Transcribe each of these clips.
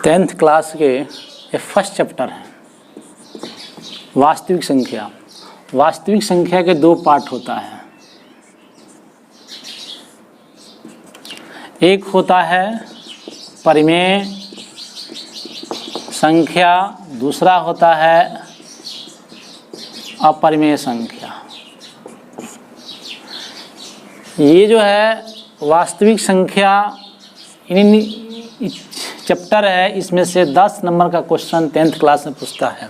10th class के ये first chapter है वास्तविक संख्या। वास्तविक संख्या के दो पार्ट होता है, एक होता है परिमेय संख्या, दूसरा होता है अपरिमेय संख्या। ये जो है वास्तविक संख्या चैप्टर है, इसमें से 10 नंबर का क्वेश्चन 10th क्लास में पूछता है।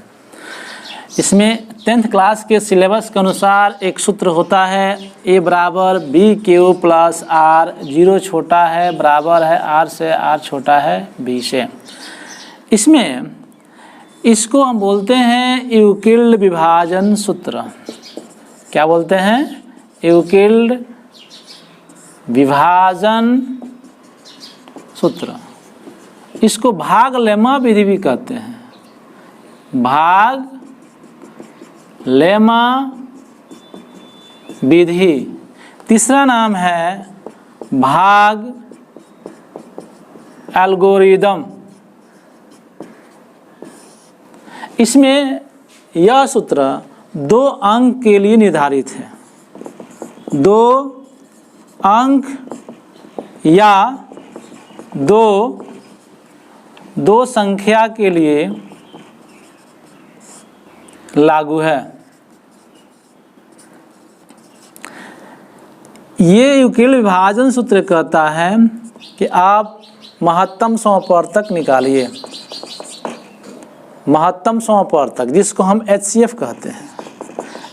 इसमें 10th क्लास के सिलेबस के अनुसार एक सूत्र होता है a बराबर बी क्यू प्लस आर, 0 छोटा है बराबर है r से, r छोटा है b से। इसमें इसको हम बोलते हैं यूक्लिड विभाजन सूत्र। क्या बोलते हैं? यूक्लिड विभाजन सूत्र। इसको भाग लेमा विधि भी कहते हैं, भाग लेमा विधि। तीसरा नाम है भाग एल्गोरिदम। इसमें यह सूत्र 2 अंक के लिए निर्धारित है, 2 अंक या दो संख्या के लिए लागू है। ये यूक्लिड विभाजन सूत्र कहता है कि आप महत्तम समवर्तक निकालिए, महत्तम समवर्तक जिसको हम HCF कहते हैं।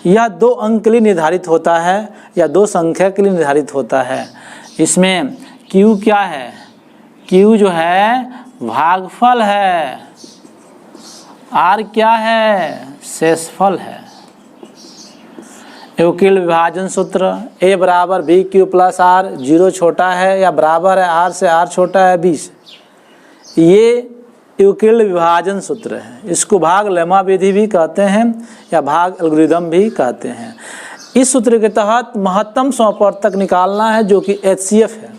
यह 2 अंक के लिए निर्धारित होता है या 2 संख्या के लिए निर्धारित होता है। इसमें Q क्या है? Q जो है भागफल है, R क्या है? शेषफल है। यूक्लिड विभाजन सूत्र a बराबर बी क्यू प्लस आर, 0 छोटा है या बराबर है r से, r छोटा है b से। ये यूक्लिड विभाजन सूत्र है। इसको भाग लेमा विधि भी कहते हैं या भाग एल्गोरिदम भी कहते हैं। इस सूत्र के तहत महत्तम समवर्तक निकालना है जो कि HCF है।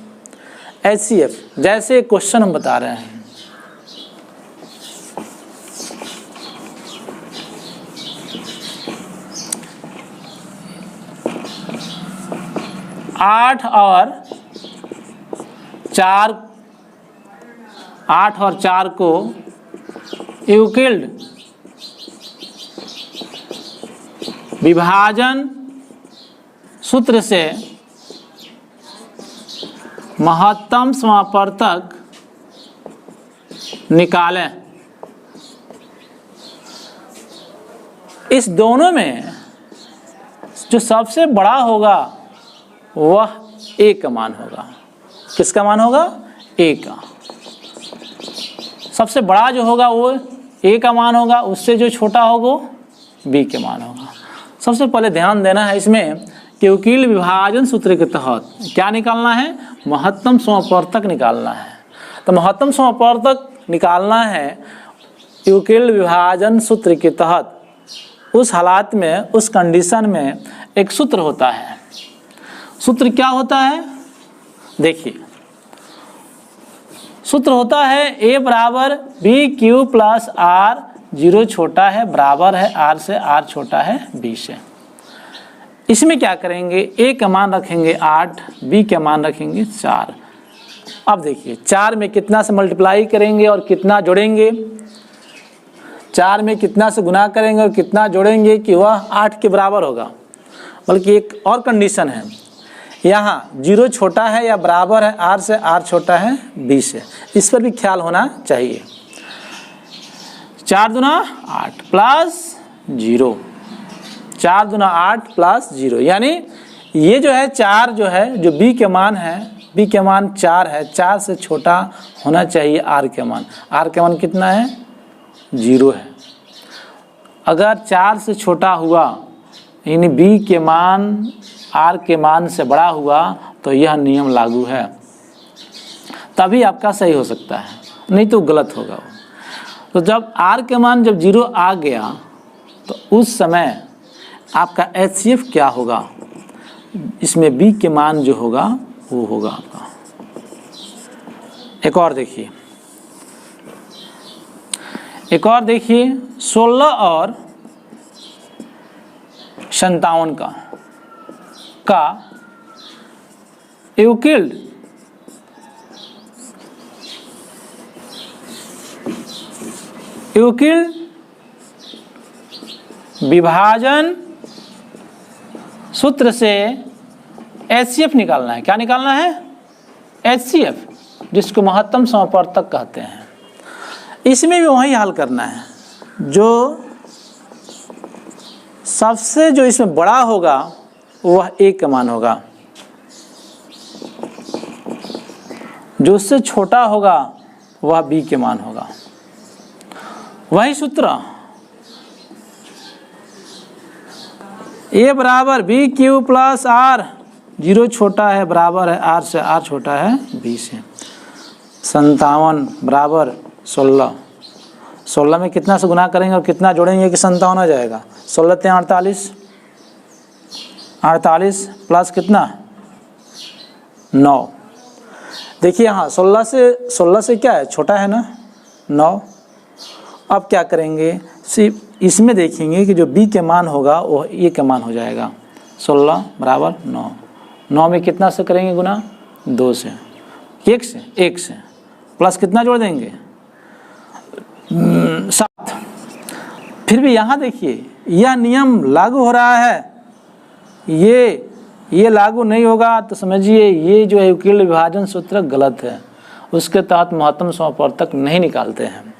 HCF जैसे क्वेश्चन हम बता रहे हैं, आठ और चार को यूक्लिड विभाजन सूत्र से महत्तम समवर्तक निकालें। इस दोनों में जो सबसे बड़ा होगा वह a का मान होगा। किसका मान होगा? a का। सबसे बड़ा जो होगा वो a का मान होगा, उससे जो छोटा होगा वो b के मान होगा। सबसे पहले ध्यान देना है इसमें कि यूक्लिड विभाजन सूत्र के तहत क्या निकालना है? महत्तम समवर्तक निकालना है। तो महत्तम समवर्तक निकालना है यूक्लिड विभाजन सूत्र के तहत। उस हालात में, उस कंडीशन में एक सूत्र होता है। सूत्र क्या होता है? देखिए, सूत्र होता है a बराबर बी क्यू प्लस आर, 0 छोटा है बराबर है r से, r छोटा है b से। इसमें क्या करेंगे? a का मान रखेंगे 8, b का मान रखेंगे 4। अब देखिए 4 में कितना से मल्टीप्लाई करेंगे और कितना जोड़ेंगे? 4 में कितना से गुना करेंगे और कितना जोड़ेंगे कि वह 8 के बराबर होगा। बल्कि एक और कंडीशन है, यहाँ 0 छोटा है या बराबर है r से, r छोटा है b से। इस पर भी ख्याल होना चाहिए। 4 दूना 8 प्लस 0, 4 दूना 8 प्लस 0, यानी ये जो है 4 जो है, जो b के मान है, b के मान 4 है, 4 से छोटा होना चाहिए r के मान। r के मान कितना है? 0 है। अगर 4 से छोटा हुआ यानी b के मान r के मान से बड़ा हुआ तो यह नियम लागू है, तभी आपका सही हो सकता है, नहीं तो गलत होगा वो। तो जब r के मान जब 0 आ गया तो उस समय आपका HCF क्या होगा? इसमें b के मान जो होगा वो होगा आपका। एक और देखिए, एक और देखिए 16 और 57 का यूक्लिड विभाजन सूत्र से HCF निकालना है। क्या निकालना है? HCF, जिसको महत्तम समापवर्तक कहते हैं। इसमें भी वही हल करना है, जो सबसे जो इसमें बड़ा होगा वह A का मान होगा, जो उससे छोटा होगा वह B के मान होगा। वही सूत्र A बराबर BQ प्लस R, 0 छोटा है बराबर है R से, R छोटा है B से। 57 बराबर 16, 16 में कितना से गुना करेंगे और कितना जोड़ेंगे कि 57 आ जाएगा? 16 ते 48, 48 प्लस कितना 9। देखिए यहाँ 16 से क्या है, छोटा है ना 9। अब क्या करेंगे, सिर्फ इसमें देखेंगे कि जो B के मान होगा वह A के मान हो जाएगा। 16 बराबर 9, 9 में कितना से करेंगे गुना? 2 से, 1 से प्लस कितना जोड़ देंगे? 7। फिर भी यहाँ देखिए यह नियम लागू हो रहा है, ये लागू नहीं होगा तो समझिए ये जो है यूक्लिड विभाजन सूत्र गलत है, उसके तहत महत्तम समापवर्तक नहीं निकालते हैं।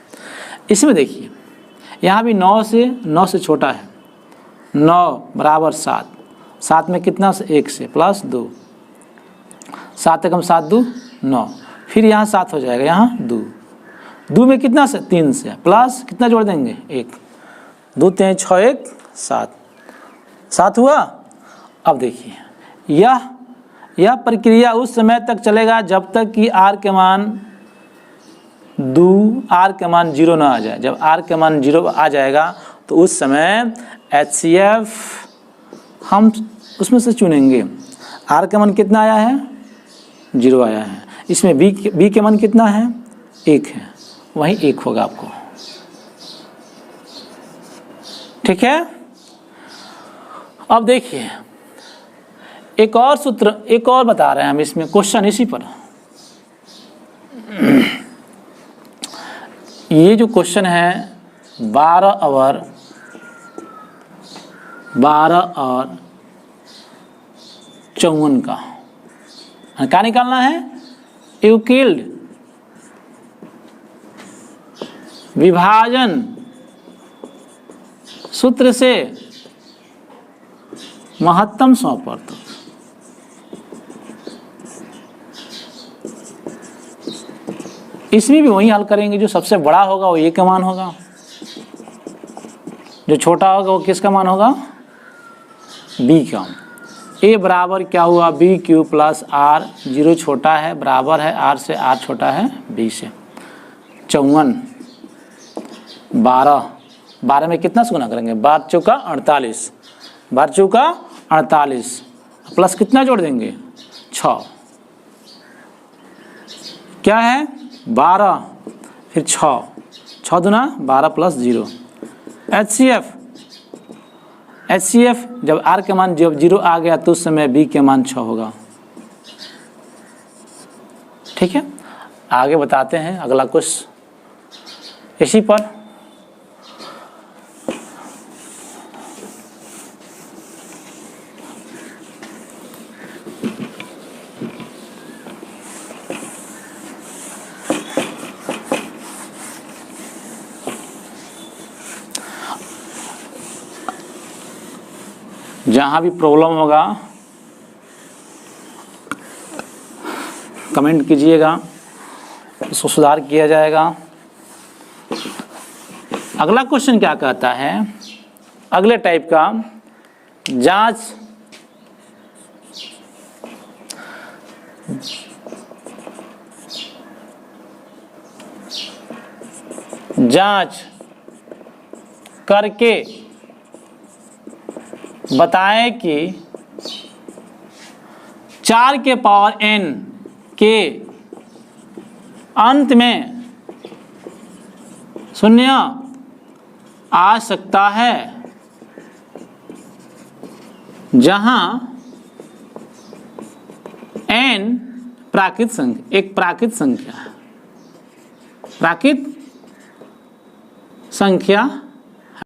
इसमें देखिए यहाँ भी 9 से छोटा है, 9 बराबर 7, 7 में कितना से 1 से प्लस 2, 7 एकम 7 2 9, फिर यहाँ 7 हो जाएगा, यहाँ 2 में कितना से 3 से प्लस कितना जोड़ देंगे 1, 2 3 6 1 7 हुआ। अब देखिए यह प्रक्रिया उस समय तक चलेगा जब तक कि R के मान 0 ना आ जाए। जब R के मान 0 आ जाएगा तो उस समय HCF हम उसमें से चुनेंगे। R का मान कितना आया है? 0 आया है। इसमें B के मान कितना है? 1 है, वही 1 होगा आपको। ठीक है। अब देखिए एक और सूत्र, एक और बता रहे हैं हम इसमें क्वेश्चन इसी पर। ये जो क्वेश्चन है 12 और 54 का क्या निकालना है? यूक्लिड विभाजन सूत्र से महत्तम समापवर्तक। इसमें भी वही हल करेंगे, जो सबसे बड़ा होगा वो A का मान होगा, जो छोटा होगा वो किसका मान होगा? B का। A बराबर क्या हुआ? BQ प्लस R, 0 छोटा है बराबर है R से, R छोटा है B से। 54, 12 में कितना से गुना करेंगे? 12 चौका 48, 12 चौका 48 प्लस कितना जोड़ देंगे? 6। क्या है? 12 फिर 6 दूना 12 प्लस 0। HCF जब R के मान जब 0 आ गया तो उस समय B के मान 6 होगा। ठीक है, आगे बताते हैं अगला क्वेश्चन इसी पर। जहाँ भी प्रॉब्लम होगा कमेंट कीजिएगा, उसको सुधार किया जाएगा। अगला क्वेश्चन क्या कहता है? अगले टाइप का, जांच करके बताएं कि 4 के पावर n के अंत में शून्य आ सकता है जहां n प्राकृत संख्या, एक प्राकृत संख्या है, प्राकृत संख्या